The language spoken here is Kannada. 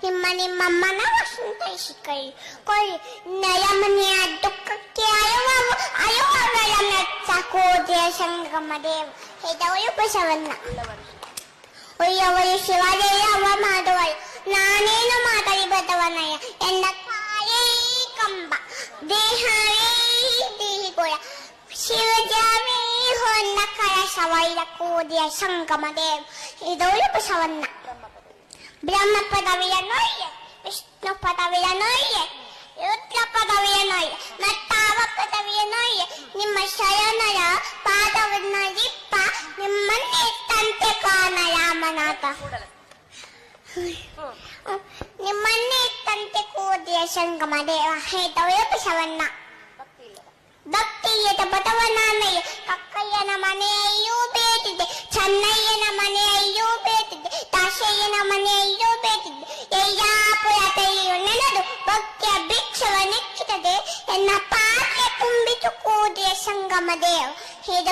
ನಿಮ್ಮ ಮನವಸಂತ ಶಿಕೊಳ್ಳಿ ನಯಮನೆಯ ದುಃಖಕ್ಕೆ ಅಯುವಗಳ ಮೆಚ್ಚ ಕೋದಿಯ ಸಂಗಮ ದೇವ ಹೇದವಳು ಬಸವಣ್ಣ ಒಯ್ಯವಳು ಶಿವಜಯವ ಮಾಡುವಳು ನಾನೇನು ಮಾತಲಿ ಬದವನಯ್ಯ ಎನ್ನ ಕಾಯೇ ಕಂಬ ದೇಹವೇ ದೇಹಿಗೋಳ ಶಿವಜಾವೇ ಹೊನ್ನ ಕಳಸವೈಲ ಕೋದಿಯ ಸಂಗಮ ದೇವ ಹೇದವಳು ಬಸವಣ್ಣ ಬ್ರಹ್ಮ ಪದವಿಯ ನೋಯ್ಯ ವಿಷ್ಣು ಪದವಿಯ ನೋಯ್ಯ ರುದ್ರ ಪದವಿಯ ನೋಯ್ಯ ಮತ್ತಾವ ಪದವಿಯ ನೋಯ್ಯ ನಿಮ್ಮ ಶರಣರ ಪಾದವನ್ನರಿಪ್ಪ ನಿಮ್ಮನ್ನೇ ತಂತೆ ಕಾಣ ರಾಮನಾಥ ನಿಮ್ಮನ್ನೇ ತಂತೆ ಕೋದಿಯ ಸಂಗಮ ದೇವ ಹೇದವಳು ಬಸವಣ್ಣ ಭಕ್ತಿಯದ ಬಸವಣ್ಣನಯ್ಯ ಕಕ್ಕಯ್ಯನ ಮನೆಯಲ್ಲೂ ಬೇಟಿದೆ ಚೆನ್ನಯ್ಯನ ಮನೆಯಲ್ಲೂ ಬೇಟಿದೆ ದಾಸಯ್ಯನ ಮನೆಯಲ್ಲೂ ಬೇಟಿದೆ ಯಯ್ಯಾಪುರತೆಯು ನೆನೆದು ಭಕ್ತಿಯ ಭಿಕ್ಷವ ನೆಚ್ಚಿದೆ ಎನ್ನ ಪಾತ್ರೆ ತುಂಬಿತು ಕೋದಿಯ ಸಂಗಮ ದೇವ